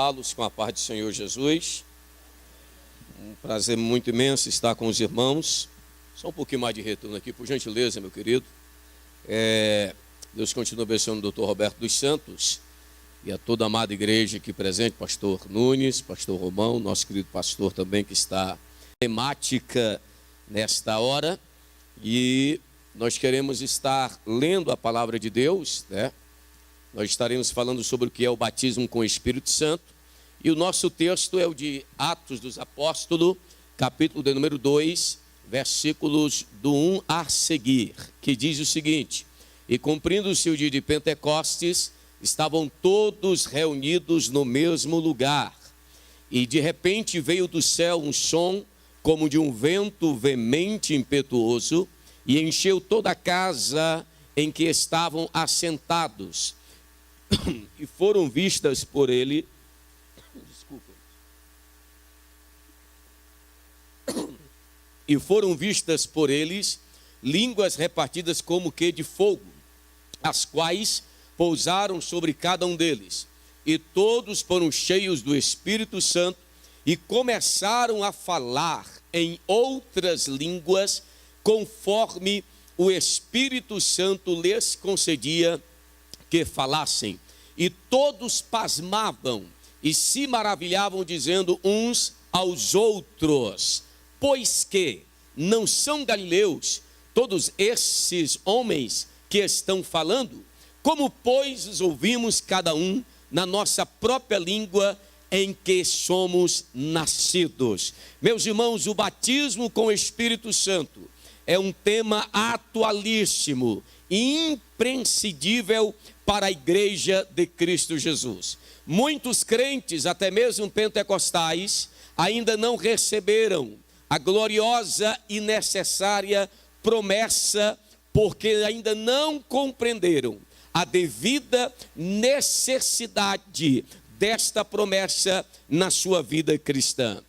Saúdá-los com a paz do Senhor Jesus. Um prazer muito imenso estar com os irmãos. Só um pouquinho mais de retorno aqui, por gentileza, meu querido. Deus continue abençoando o Dr. Roberto dos Santos e a toda a amada igreja aqui presente, pastor Nunes, pastor Romão, nosso querido pastor também que está temática nesta hora. E nós queremos estar lendo a palavra de Deus, né? Nós estaremos falando sobre o que é o batismo com o Espírito Santo. E o nosso texto é o de Atos dos Apóstolos, capítulo de número 2, versículos do 1 a seguir, que diz o seguinte: E cumprindo-se o dia de Pentecostes, estavam todos reunidos no mesmo lugar. E de repente veio do céu um som como de um vento veemente e impetuoso, e encheu toda a casa em que estavam assentados. E foram vistas por ele, e foram vistas por eles línguas repartidas como que de fogo, as quais pousaram sobre cada um deles. E todos foram cheios do Espírito Santo e começaram a falar em outras línguas, conforme o Espírito Santo lhes concedia que falassem. E todos pasmavam e se maravilhavam, dizendo uns aos outros: Pois que não são galileus todos esses homens que estão falando? Como, pois, os ouvimos cada um na nossa própria língua em que somos nascidos? Meus irmãos, o batismo com o Espírito Santo é um tema atualíssimo e imprescindível para a igreja de Cristo Jesus. Muitos crentes, até mesmo pentecostais, ainda não receberam a gloriosa e necessária promessa, porque ainda não compreenderam a devida necessidade desta promessa na sua vida cristã.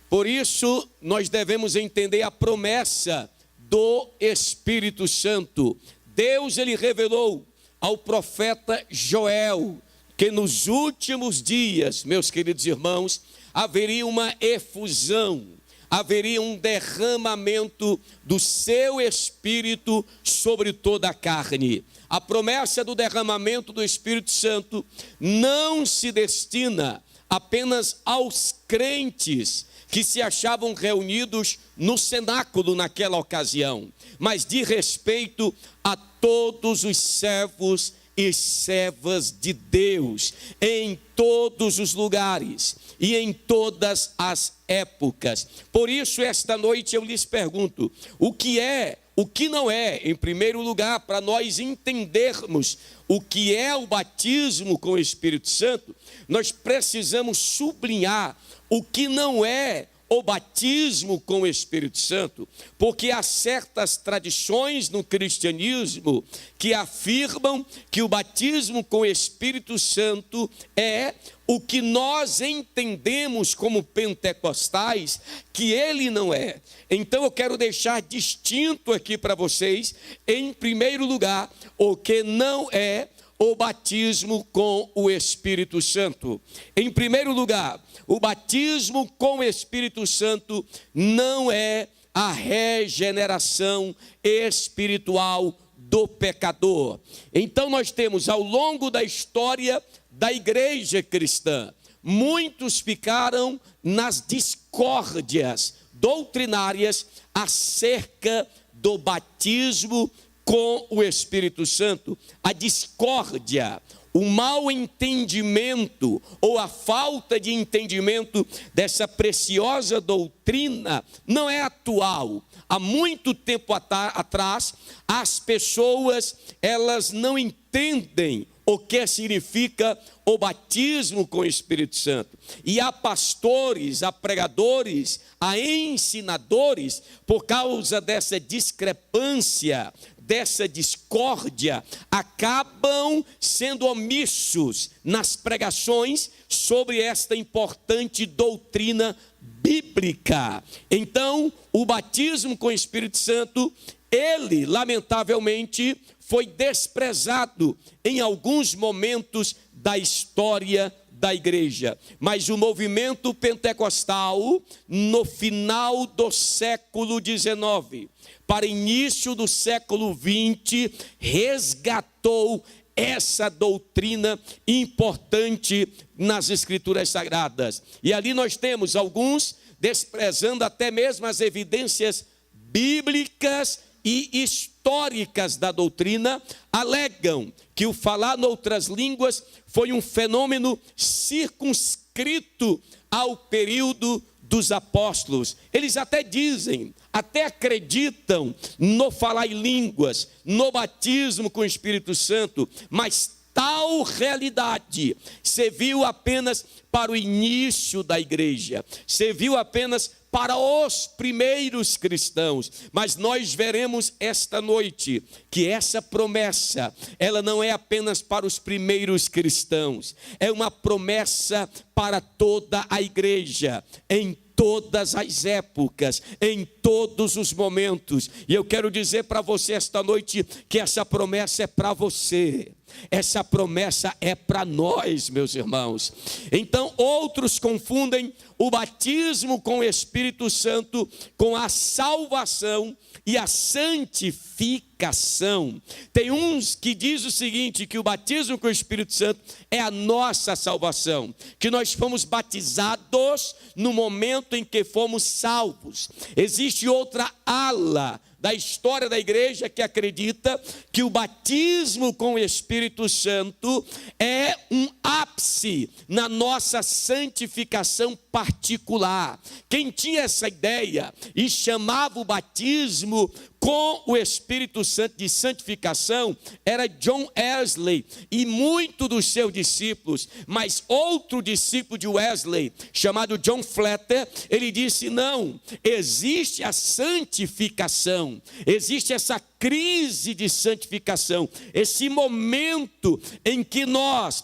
Por isso, nós devemos entender a promessa do Espírito Santo. Deus, ele revelou ao profeta Joel que nos últimos dias, meus queridos irmãos, haveria uma efusão, haveria um derramamento do seu Espírito sobre toda a carne. A promessa do derramamento do Espírito Santo não se destina apenas aos crentes que se achavam reunidos no cenáculo naquela ocasião, mas diz respeito a todos os servos e servas de Deus, em todos os lugares e em todas as épocas. Por isso, esta noite eu lhes pergunto: o que não é, em primeiro lugar, para nós entendermos o que é o batismo com o Espírito Santo, nós precisamos sublinhar o que não é o batismo com o Espírito Santo, porque há certas tradições no cristianismo que afirmam que o batismo com o Espírito Santo é o que nós entendemos como pentecostais, que ele não é. Então eu quero deixar distinto aqui para vocês, em primeiro lugar, o que não é o batismo com o Espírito Santo. Em primeiro lugar, o batismo com o Espírito Santo não é a regeneração espiritual do pecador. Então nós temos, ao longo da história da igreja cristã, muitos ficaram nas discórdias doutrinárias acerca do batismo com o Espírito Santo. A discórdia, o mau entendimento ou a falta de entendimento dessa preciosa doutrina não é atual. Há muito tempo atrás, as pessoas, elas não entendem o que significa o batismo com o Espírito Santo. E há pastores, há pregadores, há ensinadores, por causa dessa discrepância, dessa discórdia, acabam sendo omissos nas pregações sobre esta importante doutrina bíblica. Então, o batismo com o Espírito Santo, ele, lamentavelmente, foi desprezado em alguns momentos da história da igreja. Mas o movimento pentecostal, no final do século XIX, para início do século XX, resgatou essa doutrina importante nas Escrituras Sagradas. E ali nós temos alguns desprezando até mesmo as evidências bíblicas e históricas da doutrina, alegam que o falar noutras línguas foi um fenômeno circunscrito ao período dos apóstolos. Eles até dizem, até acreditam no falar em línguas, no batismo com o Espírito Santo, mas tal realidade serviu apenas para o início da igreja, serviu apenas para os primeiros cristãos. Mas nós veremos esta noite que essa promessa, ela não é apenas para os primeiros cristãos, é uma promessa para toda a igreja, em todas as épocas, em todos os momentos. E eu quero dizer para você esta noite que essa promessa é para você. Essa promessa é para nós, meus irmãos. Então, outros confundem o batismo com o Espírito Santo com a salvação e a santificação. Tem uns que dizem o seguinte, que o batismo com o Espírito Santo é a nossa salvação, que nós fomos batizados no momento em que fomos salvos. Existe outra ala da história da igreja que acredita que o batismo com o Espírito Santo é um ápice na nossa santificação particular. Quem tinha essa ideia e chamava o batismo com o Espírito Santo de santificação era John Wesley e muitos dos seus discípulos. Mas outro discípulo de Wesley, chamado John Flatter, ele disse: não, existe a santificação, existe essa crise de santificação, esse momento em que nós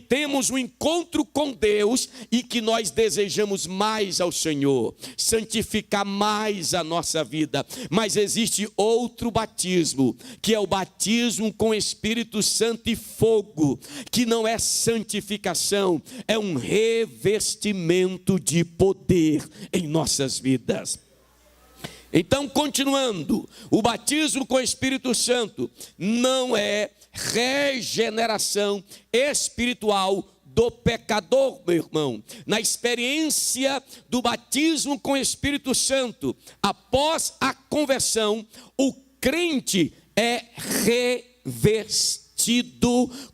temos um encontro com Deus e que nós desejamos mais ao Senhor, santificar mais a nossa vida. Mas existe outro batismo, que é o batismo com Espírito Santo e fogo, que não é santificação, é um revestimento de poder em nossas vidas. Então, continuando, o batismo com o Espírito Santo não é regeneração espiritual do pecador, meu irmão. Na experiência do batismo com o Espírito Santo, após a conversão, o crente é revestido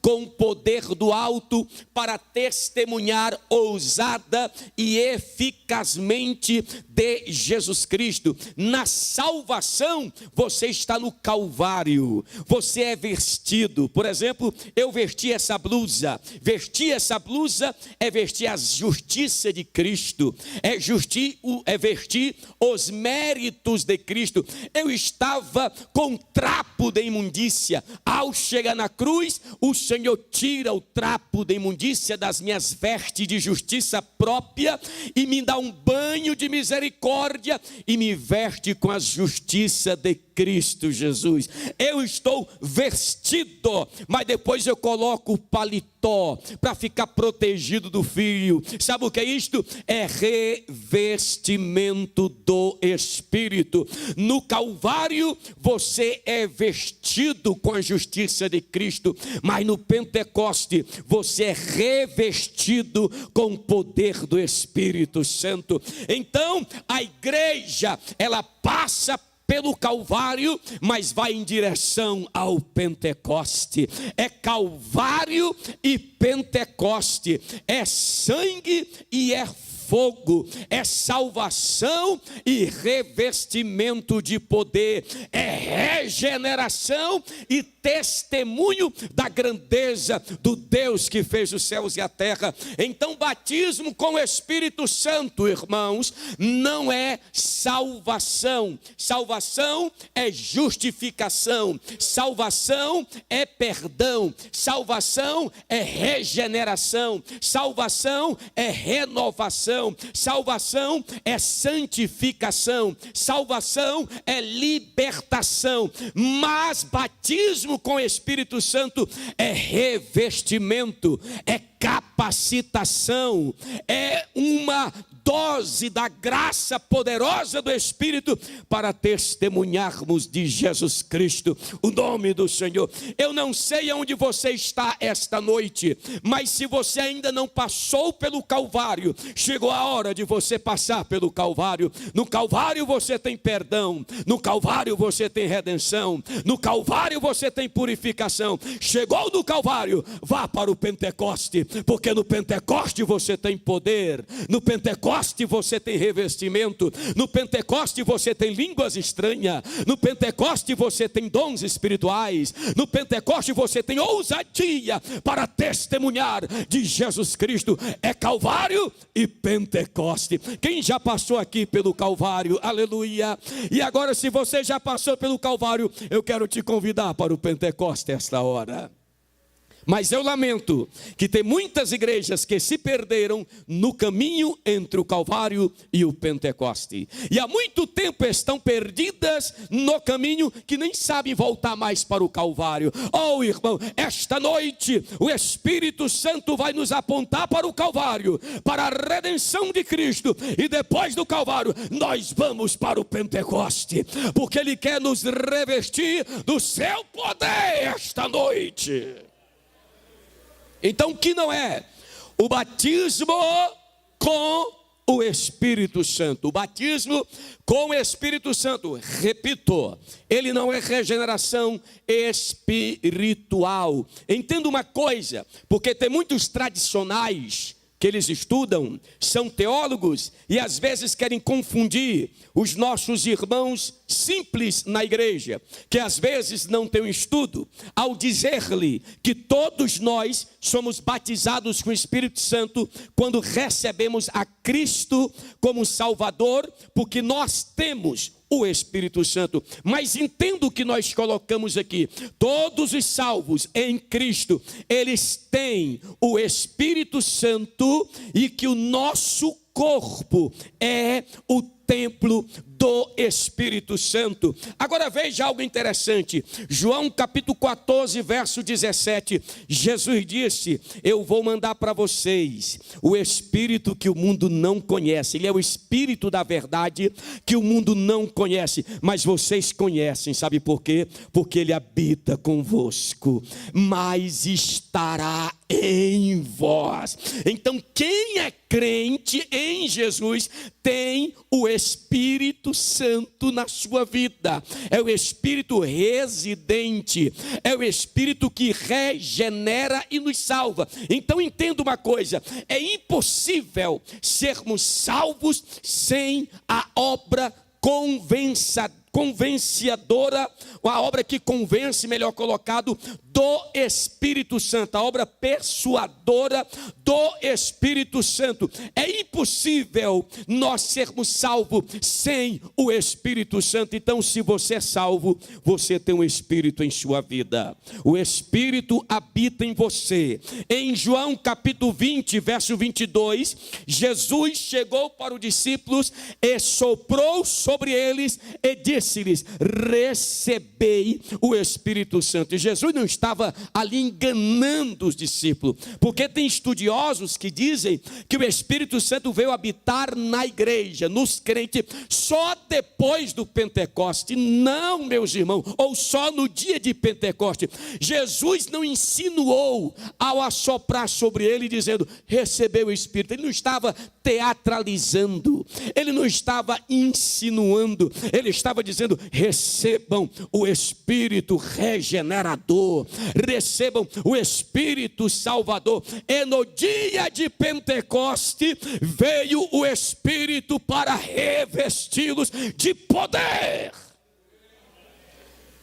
com o poder do alto para testemunhar ousada e eficazmente de Jesus Cristo. Na salvação, você está no Calvário, você é vestido. Por exemplo, eu vesti essa blusa. Vestir essa blusa é vestir a justiça de Cristo, é vestir os méritos de Cristo. Eu estava com trapo de imundícia. Ao chegar na cruz, o Senhor tira o trapo de imundícia das minhas vestes de justiça própria e me dá um banho de misericórdia e me veste com a justiça de Cristo Jesus. Eu estou vestido, mas depois eu coloco o paletó para ficar protegido do frio. Sabe o que é isto? É revestimento do Espírito. No Calvário você é vestido com a justiça de Cristo, mas no Pentecoste você é revestido com o poder do Espírito Santo. Então a igreja, ela passa pelo Calvário, mas vai em direção ao Pentecoste. É Calvário e Pentecoste, é sangue e é fogo, é salvação e revestimento de poder, é regeneração e testemunho da grandeza do Deus que fez os céus e a terra. Então, batismo com o Espírito Santo, irmãos, não é salvação. Salvação é justificação, salvação é perdão, salvação é regeneração, salvação é renovação, salvação é santificação, salvação é libertação. Mas batismo com o Espírito Santo é revestimento, é capacitação, é uma dose da graça poderosa do Espírito para testemunharmos de Jesus Cristo, o nome do Senhor. Eu não sei aonde você está esta noite, mas se você ainda não passou pelo Calvário, chegou a hora de você passar pelo Calvário. No Calvário você tem perdão, no Calvário você tem redenção, no Calvário você tem purificação. Chegou no Calvário, vá para o Pentecoste, porque no Pentecoste você tem poder, no Pentecoste você tem revestimento, no Pentecoste você tem línguas estranhas, no Pentecoste você tem dons espirituais, no Pentecoste você tem ousadia para testemunhar de Jesus Cristo. É Calvário e Pentecoste. Quem já passou aqui pelo Calvário? Aleluia. E agora, se você já passou pelo Calvário, eu quero te convidar para o Pentecoste esta hora. Mas eu lamento que tem muitas igrejas que se perderam no caminho entre o Calvário e o Pentecoste. E há muito tempo estão perdidas no caminho que nem sabem voltar mais para o Calvário. Oh, irmão, esta noite o Espírito Santo vai nos apontar para o Calvário, para a redenção de Cristo. E depois do Calvário nós vamos para o Pentecoste, porque Ele quer nos revestir do seu poder esta noite. Então, que não é o batismo com o Espírito Santo? O batismo com o Espírito Santo, repito, ele não é regeneração espiritual. Entenda uma coisa, porque tem muitos tradicionais que eles estudam, são teólogos e às vezes querem confundir os nossos irmãos simples na igreja, que às vezes não têm um estudo, ao dizer-lhe que todos nós somos batizados com o Espírito Santo quando recebemos a Cristo como Salvador, porque nós temos o Espírito Santo. Mas entendo o que nós colocamos aqui: todos os salvos em Cristo, eles têm o Espírito Santo, e que o nosso corpo é o templo do Espírito Santo. Agora veja algo interessante. João capítulo 14, verso 17. Jesus disse: eu vou mandar para vocês o Espírito que o mundo não conhece. Ele é o Espírito da verdade que o mundo não conhece, mas vocês conhecem. Sabe por quê? Porque Ele habita convosco, mas estará em vós. Então quem é crente em Jesus tem o Espírito Santo na sua vida. É o Espírito residente, é o Espírito que regenera e nos salva. Então entenda uma coisa: é impossível sermos salvos sem a obra convencedora, a obra que convence, melhor colocado, do Espírito Santo, a obra persuadora do Espírito Santo. É impossível nós sermos salvos sem o Espírito Santo. Então, se você é salvo, você tem um Espírito em sua vida. O Espírito habita em você. Em João capítulo 20, verso 22, Jesus chegou para os discípulos e soprou sobre eles e disse-lhes: recebei o Espírito Santo. E Jesus não estava ali enganando os discípulos, porque tem estudiosos que dizem que o Espírito Santo veio habitar na igreja, nos crentes, só depois do Pentecoste. Não, meus irmãos, ou só no dia de Pentecoste. Jesus não insinuou ao assoprar sobre ele, dizendo: recebeu o Espírito. Ele não estava teatralizando, ele não estava insinuando, ele estava dizendo: recebam o Espírito regenerador, recebam o Espírito Salvador. E no dia de Pentecoste veio o Espírito para revesti-los de poder.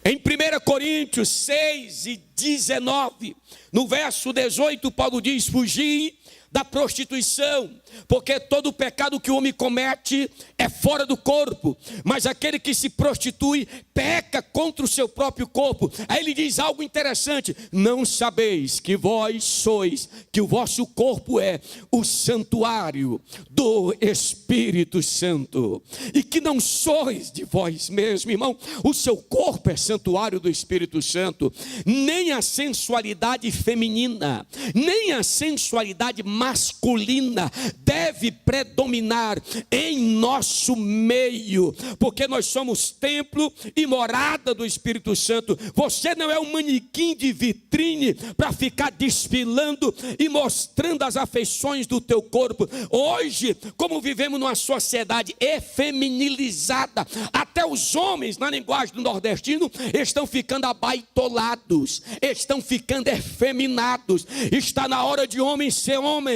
Em 1 Coríntios 6 e 19, no verso 18, Paulo diz: fugi da prostituição, porque todo o pecado que o homem comete é fora do corpo, mas aquele que se prostitui peca contra o seu próprio corpo. Aí ele diz algo interessante: não sabeis que vós sois, que o vosso corpo é o santuário do Espírito Santo, e que não sois de vós mesmo. Irmão, o seu corpo é santuário do Espírito Santo. Nem a sensualidade feminina, nem a sensualidade masculina deve predominar em nosso meio, porque nós somos templo e morada do Espírito Santo. Você não é um manequim de vitrine para ficar desfilando e mostrando as afeições do teu corpo. Hoje, como vivemos numa sociedade efeminilizada, até os homens, na linguagem do nordestino, estão ficando abaitolados, estão ficando efeminados. Está na hora de homem ser homem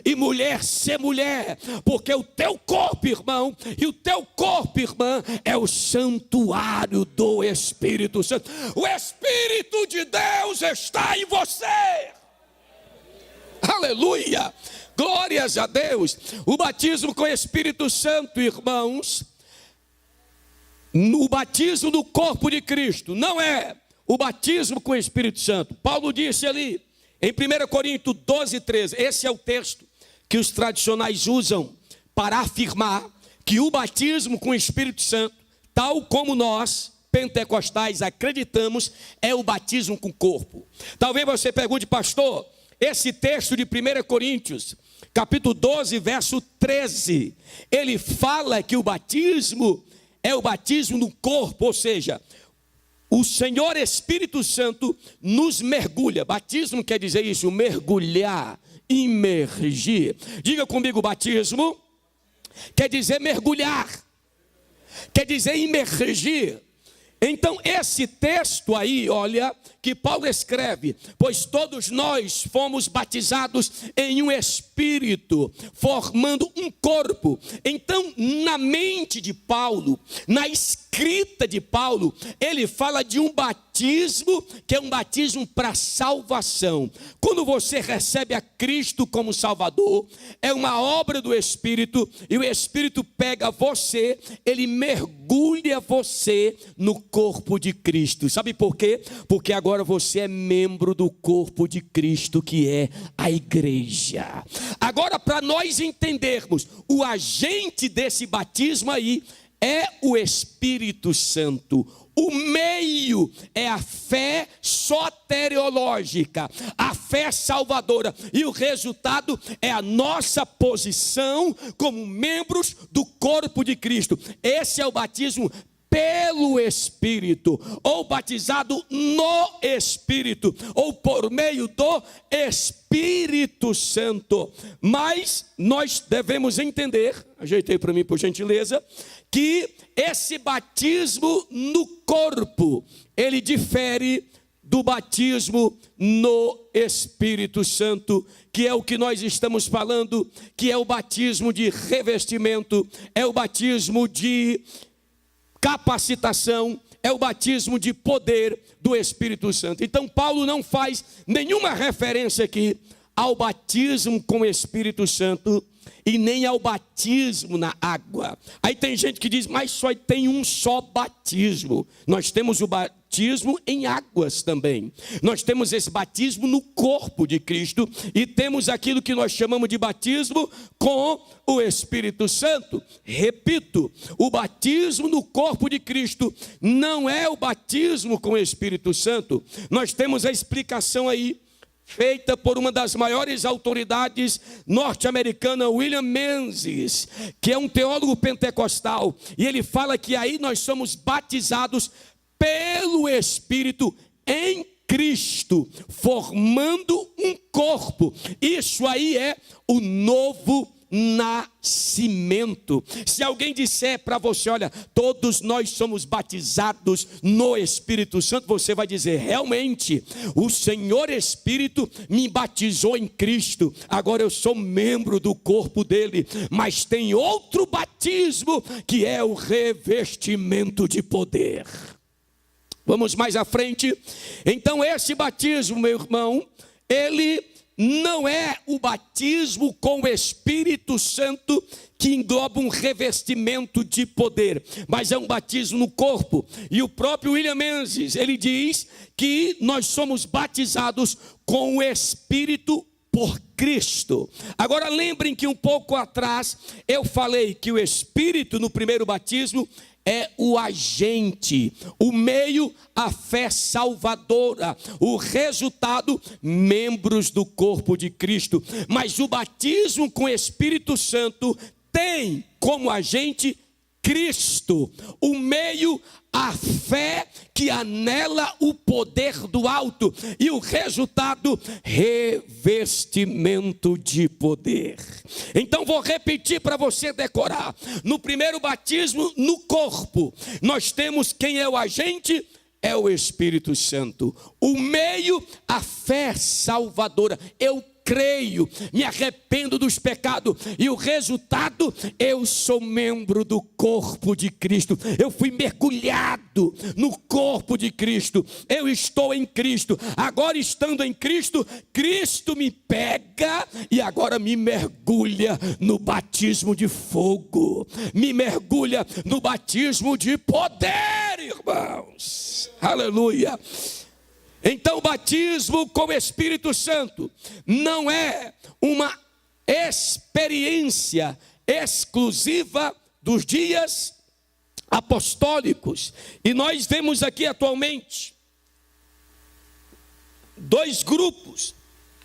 e mulher ser mulher, porque o teu corpo, irmão, e o teu corpo, irmã, é o santuário do Espírito Santo. O Espírito de Deus está em você. Aleluia, glórias a Deus. O batismo com o Espírito Santo, irmãos, no batismo do corpo de Cristo, não é o batismo com o Espírito Santo. Paulo disse ali em 1 Coríntios 12, 13, esse é o texto que os tradicionais usam para afirmar que o batismo com o Espírito Santo, tal como nós pentecostais acreditamos, é o batismo com o corpo. Talvez você pergunte: pastor, esse texto de 1 Coríntios, capítulo 12, verso 13, ele fala que o batismo é o batismo no corpo, ou seja, o Senhor Espírito Santo nos mergulha. Batismo quer dizer isso, mergulhar, imergir. Diga comigo: batismo quer dizer mergulhar, quer dizer imergir. Então esse texto aí, olha, que Paulo escreve: pois todos nós fomos batizados em um espírito, formando um corpo. Então, na mente de Paulo, na escrita de Paulo, ele fala de um batismo, que é um batismo para salvação. Quando você recebe a Cristo como Salvador, é uma obra do Espírito, e o Espírito pega você, ele mergulha você no corpo de Cristo. Sabe por quê? Porque agora você é membro do corpo de Cristo, que é a igreja. Agora, para nós entendermos, o agente desse batismo aí é o Espírito Santo. O meio é a fé soteriológica, a fé salvadora, e o resultado é a nossa posição como membros do corpo de Cristo. Esse é o batismo pelo Espírito, ou batizado no Espírito, ou por meio do Espírito Santo. Mas nós devemos entender, ajeitei para mim por gentileza, que esse batismo no corpo, ele difere do batismo no Espírito Santo, que é o que nós estamos falando, que é o batismo de revestimento, é o batismo de capacitação, é o batismo de poder do Espírito Santo. Então Paulo não faz nenhuma referência aqui ao batismo com o Espírito Santo e nem ao batismo na água. Aí tem gente que diz: mas só tem um só batismo. Nós temos o batismo em águas também. Nós temos esse batismo no corpo de Cristo, e temos aquilo que nós chamamos de batismo com o Espírito Santo. Repito, o batismo no corpo de Cristo não é o batismo com o Espírito Santo. Nós temos a explicação aí, feita por uma das maiores autoridades norte-americanas, William Menzies, que é um teólogo pentecostal, e ele fala que aí nós somos batizados pelo Espírito em Cristo, formando um corpo. Isso aí é o novo nascimento. Se alguém disser para você: olha, todos nós somos batizados no Espírito Santo, você vai dizer: realmente, o Senhor Espírito me batizou em Cristo, agora eu sou membro do corpo dele. Mas tem outro batismo, que é o revestimento de poder. Vamos mais à frente. Então esse batismo, meu irmão, ele não é o batismo com o Espírito Santo que engloba um revestimento de poder, mas é um batismo no corpo. E o próprio William Menzies, ele diz que nós somos batizados com o Espírito por Cristo. Agora lembrem que um pouco atrás eu falei que o Espírito no primeiro batismo é o agente, o meio, a fé salvadora, o resultado, membros do corpo de Cristo. Mas o batismo com o Espírito Santo tem como agente Cristo, o meio, a fé que anela o poder do alto, e o resultado, revestimento de poder. Então vou repetir para você decorar. No primeiro batismo, no corpo, nós temos quem é o agente? É o Espírito Santo. O meio, a fé salvadora. Eu creio, me arrependo dos pecados, e o resultado, eu sou membro do corpo de Cristo. Eu fui mergulhado no corpo de Cristo, eu estou em Cristo. Agora, estando em Cristo, Cristo me pega e agora me mergulha no batismo de fogo, me mergulha no batismo de poder, irmãos. Aleluia. Então, o batismo com o Espírito Santo não é uma experiência exclusiva dos dias apostólicos. E nós vemos aqui atualmente dois grupos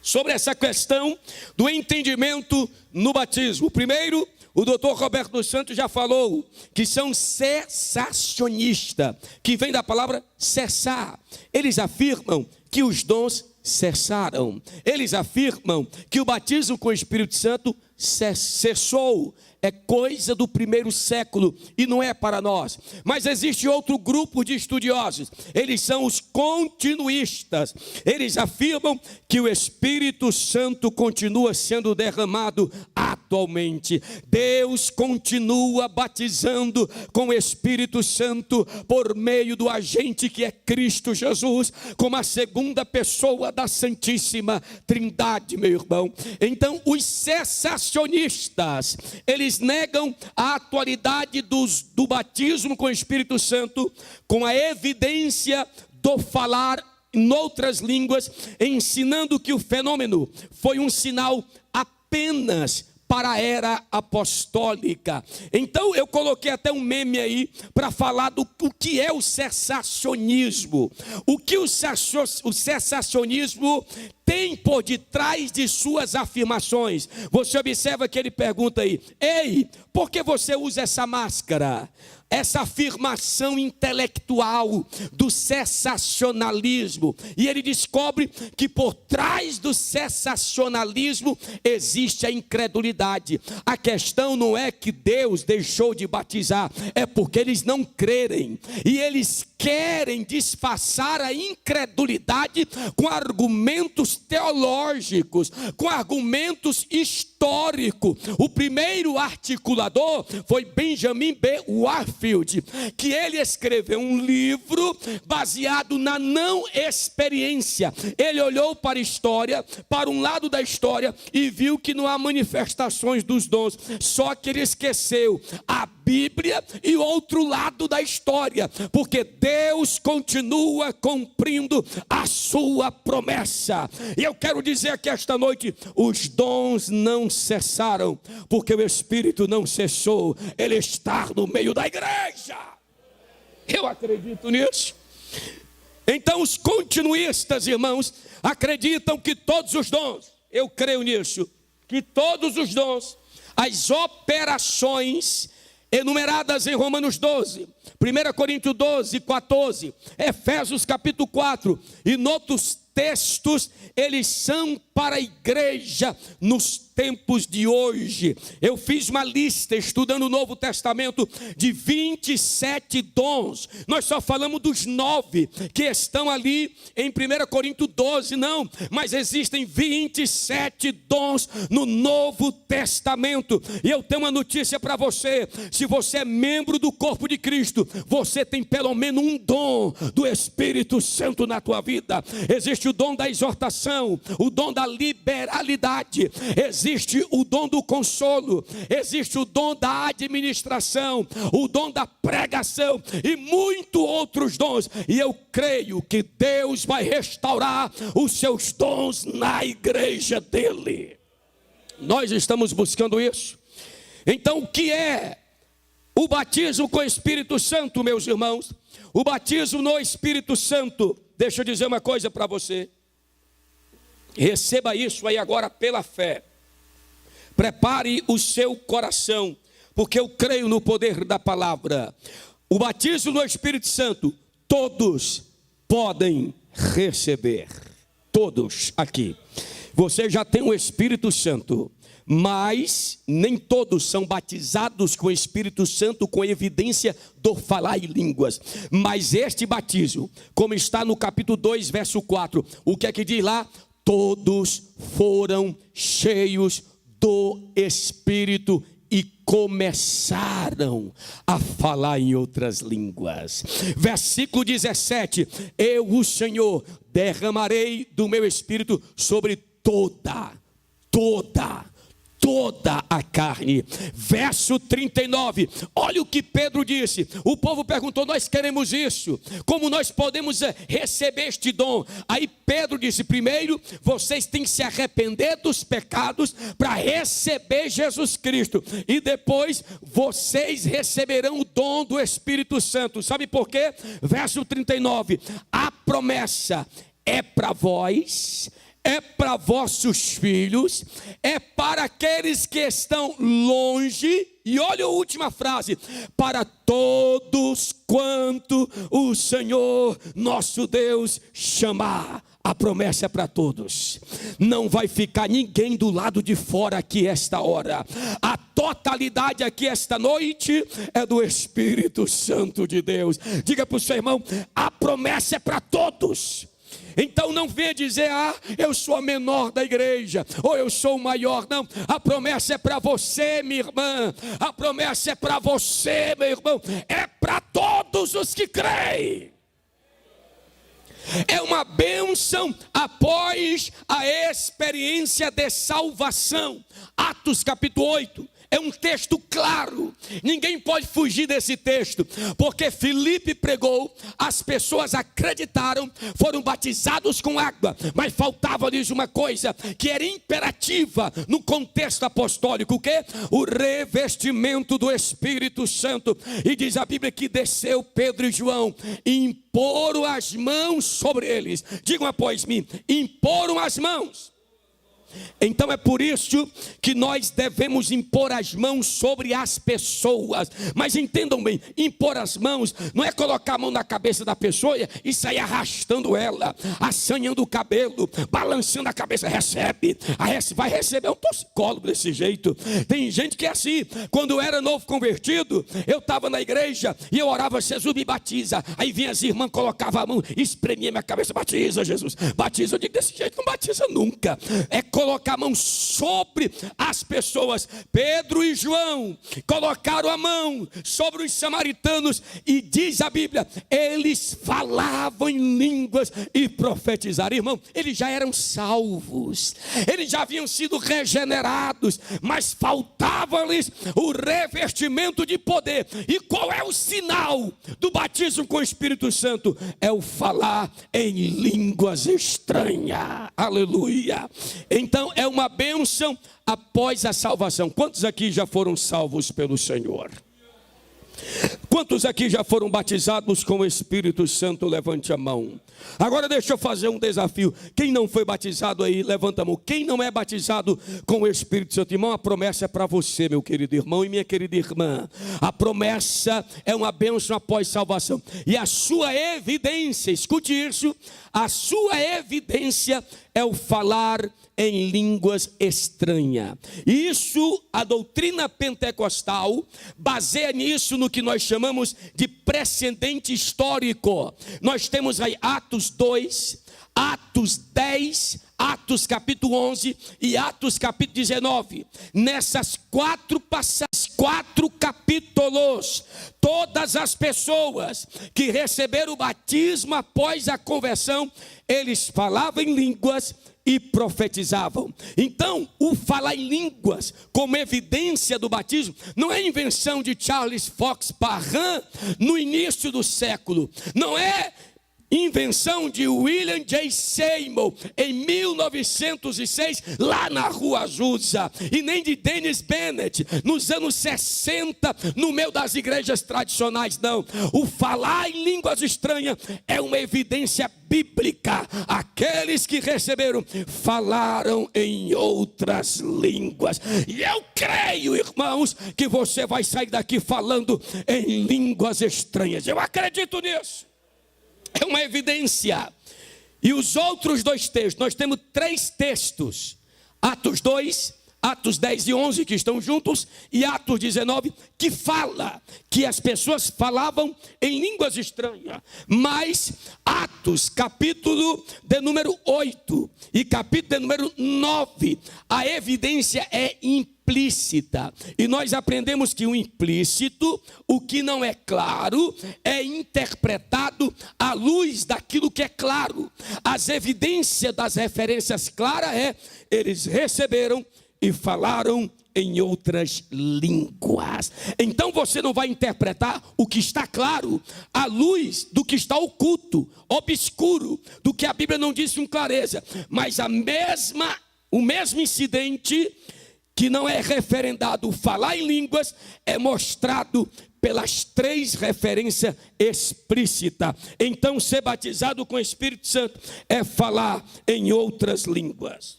sobre essa questão do entendimento no batismo. O primeiro, o doutor Roberto dos Santos já falou, que são cessacionistas, que vem da palavra cessar. Eles afirmam que os dons cessaram. Eles afirmam que o batismo com o Espírito Santo cessou. É coisa do primeiro século e não é para nós. Mas existe outro grupo de estudiosos. Eles são os continuistas. Eles afirmam que o Espírito Santo continua sendo derramado atualmente. Deus continua batizando com o Espírito Santo por meio do agente que é Cristo Jesus, como a segunda pessoa da Santíssima Trindade, meu irmão. Então, os cessacionistas, eles negam a atualidade do batismo com o Espírito Santo, com a evidência do falar em outras línguas, ensinando que o fenômeno foi um sinal apenas para a era apostólica. Então eu coloquei até um meme aí para falar do que é o cessacionismo. O que o cessacionismo tem por detrás de suas afirmações. Você observa que ele pergunta aí: ei, por que você usa essa máscara? Essa afirmação intelectual do cessacionalismo. E ele descobre que por trás do cessacionalismo existe a incredulidade. A questão não é que Deus deixou de batizar, é porque eles não crerem. E eles querem disfarçar a incredulidade com argumentos teológicos, com argumentos históricos. O primeiro articulador foi Benjamin B. Warfield, que ele escreveu um livro baseado na não experiência. Ele olhou para a história, para um lado da história, e viu que não há manifestações dos dons. Só que ele esqueceu a Bíblia e outro lado da história, porque Deus continua cumprindo a sua promessa. E eu quero dizer aqui esta noite: os dons não cessaram, porque o Espírito não cessou, ele está no meio da igreja. Eu acredito nisso. Então os continuistas, irmãos, acreditam que todos os dons, eu creio nisso, que todos os dons, as operações enumeradas em Romanos 12, 1 Coríntios 12, 14, Efésios capítulo 4 e noutros textos, eles são para a igreja nos tempos de hoje. Eu fiz uma lista estudando o Novo Testamento de 27 dons. Nós só falamos dos 9 que estão ali em 1 Coríntios 12, não, mas existem 27 dons no Novo Testamento. E eu tenho uma notícia para você: se você é membro do corpo de Cristo, você tem pelo menos um dom do Espírito Santo na tua vida. Existe o dom da exortação, o dom da da liberalidade, existe o dom do consolo, existe o dom da administração, o dom da pregação e muitos outros dons. E eu creio que Deus vai restaurar os seus dons na igreja dele. Nós estamos buscando isso. Então, o que é o batismo com o Espírito Santo, meus irmãos? O batismo no Espírito Santo, deixa eu dizer uma coisa para você. Receba isso aí agora pela fé. Prepare o seu coração, porque eu creio no poder da palavra. O batismo no Espírito Santo, todos podem receber. Todos aqui. Você já tem o Espírito Santo, mas nem todos são batizados com o Espírito Santo com evidência do falar em línguas. Mas este batismo, como está no capítulo 2, verso 4, o que é que diz lá? Todos foram cheios do Espírito e começaram a falar em outras línguas. Versículo 17: eu, o Senhor, derramarei do meu Espírito sobre toda a carne. Verso 39, olha o que Pedro disse. O povo perguntou: nós queremos isso, como nós podemos receber este dom? Aí Pedro disse: primeiro, vocês têm que se arrepender dos pecados para receber Jesus Cristo, e depois vocês receberão o dom do Espírito Santo. Sabe por quê? Verso 39, a promessa é para vós, é para vossos filhos, é para aqueles que estão longe, e olha a última frase: para todos quanto o Senhor nosso Deus chamar. A promessa é para todos, não vai ficar ninguém do lado de fora aqui esta hora. A totalidade aqui esta noite é do Espírito Santo de Deus. Diga para o seu irmão: a promessa é para todos. Então não venha dizer: ah, eu sou a menor da igreja, ou eu sou o maior. Não, a promessa é para você, minha irmã. A promessa é para você, meu irmão. É para todos os que creem. É uma bênção após a experiência de salvação. Atos capítulo 8. É um texto claro, ninguém pode fugir desse texto, porque Filipe pregou, as pessoas acreditaram, foram batizados com água, mas faltava-lhes uma coisa que era imperativa no contexto apostólico: o quê? O revestimento do Espírito Santo. E diz a Bíblia que desceu Pedro e João e imporam as mãos sobre eles. Digam após mim: imporam as mãos. Então é por isso que nós devemos impor as mãos sobre as pessoas. Mas entendam bem, impor as mãos não é colocar a mão na cabeça da pessoa e sair arrastando ela, assanhando o cabelo, balançando a cabeça. Recebe, vai receber. É um psicólogo desse jeito. Tem gente que é assim. Quando eu era novo convertido, eu estava na igreja e eu orava: Jesus, me batiza. Aí vinha as irmãs, colocava a mão, espremia minha cabeça: batiza, Jesus, batiza. Eu digo: desse jeito não batiza nunca. É colocar a mão sobre as pessoas. Pedro e João colocaram a mão sobre os samaritanos e diz a Bíblia, eles falavam em línguas e profetizaram. Irmão, eles já eram salvos, eles já haviam sido regenerados, mas faltava-lhes o revestimento de poder. E qual é o sinal do batismo com o Espírito Santo? É o falar em línguas estranhas. Aleluia. Então é uma bênção após a salvação. Quantos aqui já foram salvos pelo Senhor? Quantos aqui já foram batizados com o Espírito Santo? Levante a mão. Agora deixa eu fazer um desafio. Quem não foi batizado aí, levanta a mão. Quem não é batizado com o Espírito Santo? Irmão, a promessa é para você, meu querido irmão e minha querida irmã. A promessa é uma bênção após salvação. E a sua evidência, escute isso, a sua evidência é o falar em línguas estranhas. Isso, a doutrina pentecostal baseia nisso no que nós chamamos de precedente histórico. Nós temos aí Atos 2, Atos 10, Atos capítulo 11 e Atos capítulo 19. Nessas quatro capítulos, todas as pessoas que receberam o batismo após a conversão, eles falavam em línguas e profetizavam. Então, o falar em línguas como evidência do batismo não é invenção de Charles Fox Parham no início do século, não é invenção de William J. Seymour em 1906 lá na Rua Azusa, e nem de Dennis Bennett nos anos 60 no meio das igrejas tradicionais, não. O falar em línguas estranhas é uma evidência bíblica. Aqueles que receberam falaram em outras línguas, e eu creio, irmãos, que você vai sair daqui falando em línguas estranhas. Eu acredito nisso. É uma evidência. E os outros dois textos, nós temos 3 textos: Atos 2, Atos 10 e 11, que estão juntos, e Atos 19, que fala que as pessoas falavam em línguas estranhas. Mas Atos, capítulo de número 8 e capítulo de número 9, a evidência é implícita. E nós aprendemos que o implícito, o que não é claro, é interpretado à luz daquilo que é claro. As evidências das referências claras eles receberam e falaram em outras línguas. Então você não vai interpretar o que está claro à luz do que está oculto, obscuro, do que a Bíblia não diz com clareza. Mas o mesmo incidente que não é referendado, falar em línguas, é mostrado pelas 3 referências explícitas. Então, ser batizado com o Espírito Santo é falar em outras línguas.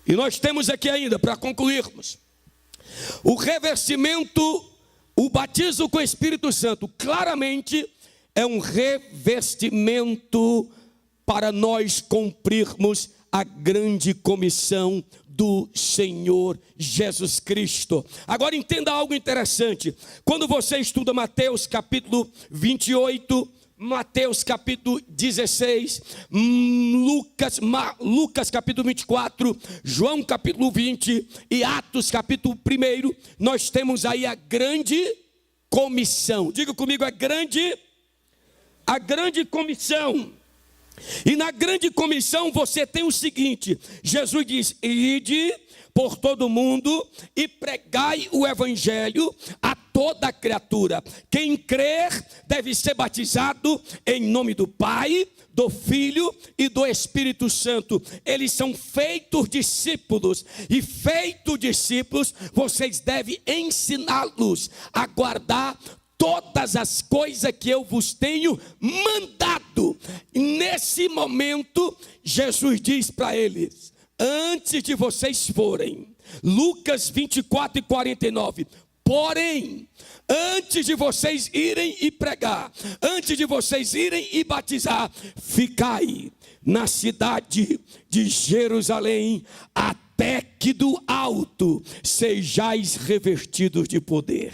E nós temos aqui ainda, para concluirmos, o revestimento, o batismo com o Espírito Santo, claramente é um revestimento para nós cumprirmos a grande comissão do Senhor Jesus Cristo. Agora entenda algo interessante. Quando você estuda Mateus capítulo 28, Mateus capítulo 16, Lucas capítulo 24, João capítulo 20 e Atos capítulo 1, nós temos aí a grande comissão. Diga comigo, a grande comissão. E na grande comissão você tem o seguinte: Jesus diz: ide por todo mundo e pregai o evangelho a toda criatura. Quem crer deve ser batizado em nome do Pai, do Filho e do Espírito Santo. Eles são feitos discípulos, e feitos discípulos, vocês devem ensiná-los a guardar todas as coisas que eu vos tenho mandado. Nesse momento, Jesus diz para eles: antes de vocês forem, Lucas 24 e 49, porém, antes de vocês irem e pregar, antes de vocês irem e batizar, ficai na cidade de Jerusalém, até que do alto sejais revestidos de poder.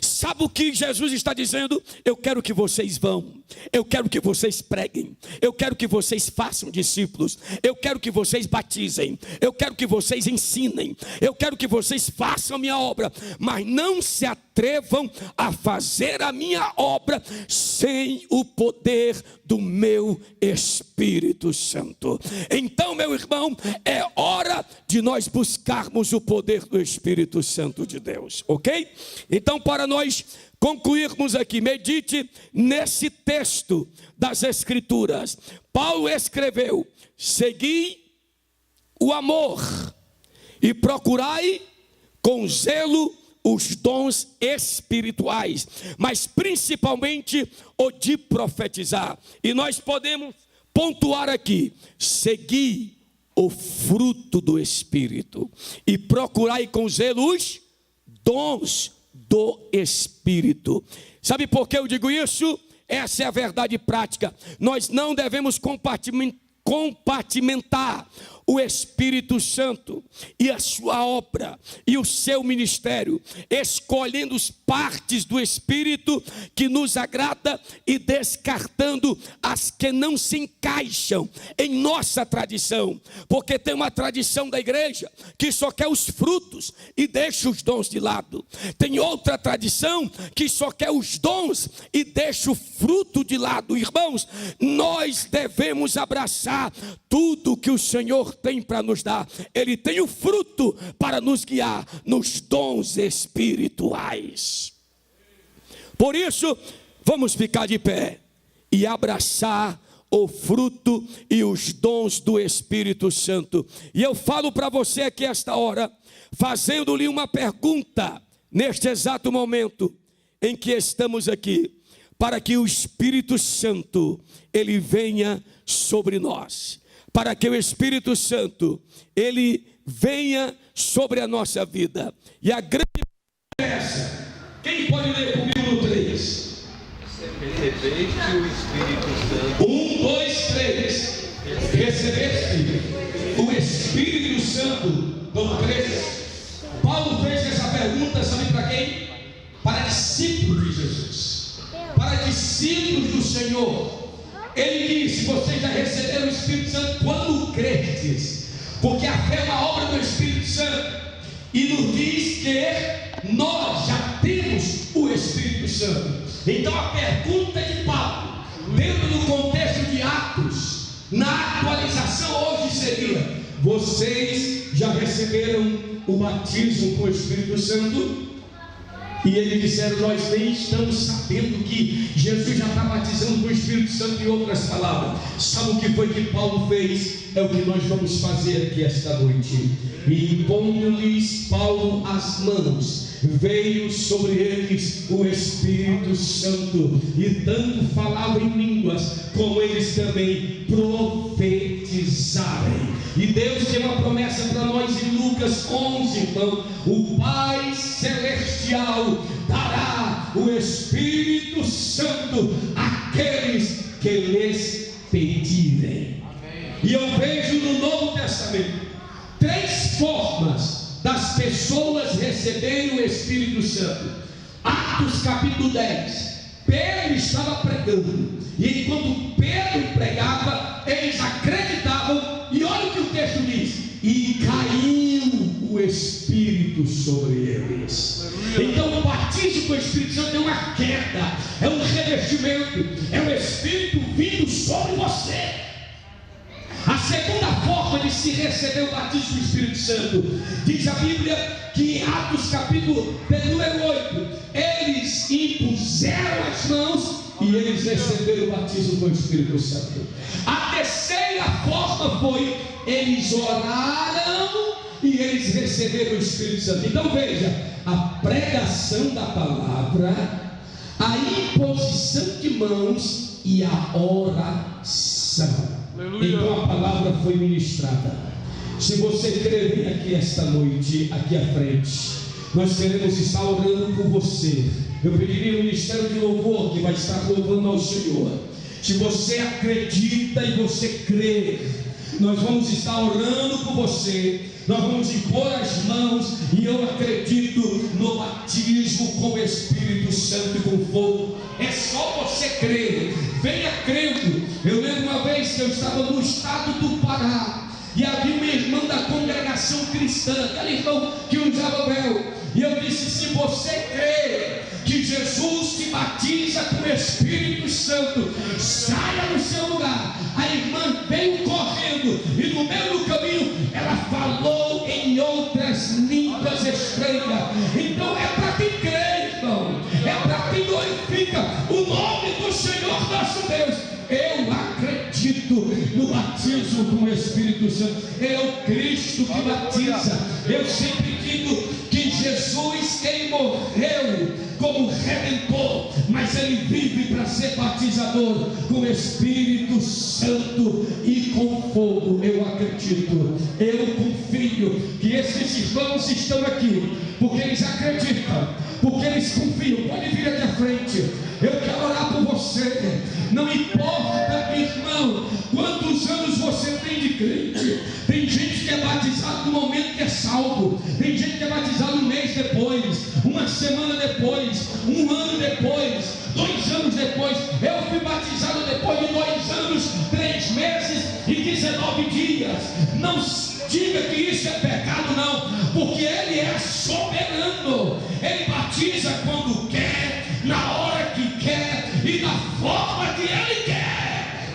Sabe o que Jesus está dizendo? Eu quero que vocês vão, eu quero que vocês preguem, eu quero que vocês façam discípulos, eu quero que vocês batizem, eu quero que vocês ensinem, eu quero que vocês façam a minha obra, mas não se atrevam a fazer a minha obra sem o poder do meu Espírito Santo. Então, meu irmão, é hora de nós buscarmos o poder do Espírito Santo de Deus, ok? Então, para nós concluirmos aqui, medite nesse texto das Escrituras. Paulo escreveu: segui o amor e procurai com zelo os dons espirituais, mas principalmente o de profetizar. E nós podemos pontuar aqui: segui o fruto do Espírito e procurai com zelo os dons do Espírito. Sabe por que eu digo isso? Essa é a verdade prática. Nós não devemos compartimentar o Espírito Santo e a sua obra e o seu ministério, escolhendo as partes do Espírito que nos agrada e descartando as que não se encaixam em nossa tradição, porque tem uma tradição da igreja que só quer os frutos e deixa os dons de lado. Tem outra tradição que só quer os dons e deixa o fruto de lado. Irmãos, nós devemos abraçar tudo que o Senhor tem para nos dar. Ele tem o fruto para nos guiar nos dons espirituais. Por isso, vamos ficar de pé e abraçar o fruto e os dons do Espírito Santo. E eu falo para você aqui esta hora, fazendo-lhe uma pergunta, neste exato momento em que estamos aqui, para que o Espírito Santo, ele venha sobre nós, para que o Espírito Santo, ele venha sobre a nossa vida. E a grande pergunta é essa: quem pode ler comigo no 3? Recebeste o Espírito Santo. 1, 2, 3. Recebeste o Espírito Santo. Vamos 3. Paulo fez essa pergunta, sabe para quem? Para discípulos de Jesus, para discípulos do Senhor. Ele disse: vocês já receberam o Espírito Santo quando crestes, porque a fé é uma obra do Espírito Santo. E nos diz que nós já temos o Espírito Santo. Então a pergunta de Paulo, dentro do contexto de Atos, na atualização hoje seria: vocês já receberam o batismo com o Espírito Santo? E eles disseram: nós nem estamos sabendo que Jesus já está batizando com o Espírito Santo. Em outras palavras, sabe o que foi que Paulo fez? É o que nós vamos fazer aqui esta noite. E impondo-lhes Paulo as mãos, veio sobre eles o Espírito Santo, e tanto falavam em línguas, como eles também profetizarem. E Deus tem uma promessa para nós em Lucas 11, então: o Pai Celestial dará o Espírito Santo àqueles que lhes pedirem. Amém. E eu vejo no Novo Testamento 3 formas das pessoas receberem o Espírito Santo. Atos capítulo 10, Pedro estava pregando, e enquanto Pedro pregava, eles acreditavam, e olha o que o texto diz: e caiu o Espírito sobre eles. Então o batismo com o Espírito Santo é uma queda, é um revestimento, é o Espírito vindo sobre você. A segunda forma de se receber o batismo do Espírito Santo, diz a Bíblia que em Atos capítulo número 8, eles impuseram as mãos e eles receberam o batismo com o Espírito Santo. A terceira forma foi: eles oraram e eles receberam o Espírito Santo. Então veja, a pregação da palavra, a imposição de mãos e a oração. Aleluia. Então a palavra foi ministrada. Se você crer, vem aqui esta noite, aqui à frente. Nós queremos estar orando por você. Eu pediria o ministério de louvor que vai estar louvando ao Senhor. Se você acredita e você crê, nós vamos estar orando por você. Nós vamos impor as mãos, e eu acredito no batismo com o Espírito Santo e com fogo. É só você crer. Venha crendo. Eu lembro uma vez que eu estava no estado do Pará, e havia uma irmã da congregação cristã, aquela irmã que usava véu, e eu disse: se você crê que Jesus te batiza com o Espírito Santo, saia do seu lugar. A irmã veio correndo, e no meio do caminho ela falou em outras línguas estranhas. Então é para quem crê, irmão, é para quem glorifica o nome do Senhor nosso Deus. Eu acredito no batismo com o Espírito Santo. É o Cristo que batiza. Eu sempre digo que Jesus, ele morreu como redentor, mas ele vive para ser batizador com o Espírito Santo e com fogo. Eu acredito, eu confio que esses irmãos estão aqui porque eles acreditam porque eles confiam. Pode vir aqui à frente, eu quero orar por você. Não importa, irmão, quantos anos você tem de crente. Tem gente que é batizado no momento que é salvo, tem gente que é batizado um mês depois, uma semana depois, um ano depois, 2 anos depois. Eu fui batizado depois de 2 anos, 3 meses e 19 dias. Não diga que isso é pecado, não, porque Ele é soberano. Ele batiza quando quer, na hora que quer e da forma que Ele quer.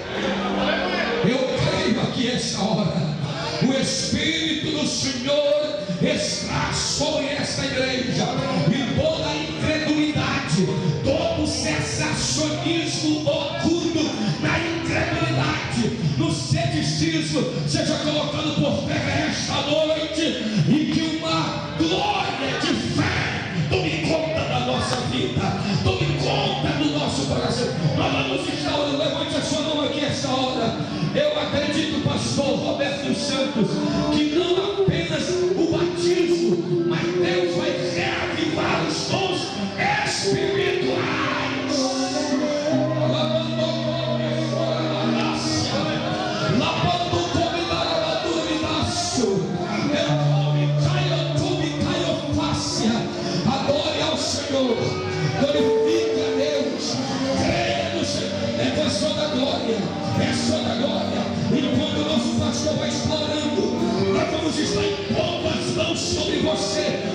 Eu creio aqui essa hora, o Espírito do Senhor está sobre esta igreja, e toda a incredulidade, todo o sensacionismo oculto na incredulidade, no ceticismo, seja colocado por terra esta noite, e que uma glória de fé tome conta da nossa vida, tome conta do nosso coração. Nós vamos estar orando. Levante a sua mão aqui essa hora. Eu acredito, pastor Roberto Santos, que não apenas o batismo, mas Deus vai reavivar os dons espirituais. Adore ao Senhor, glorifique a Deus, creia no Senhor. É só da glória, é só da glória. Enquanto o nosso pastor vai explorando, nós vamos estar impondo as mãos sobre você.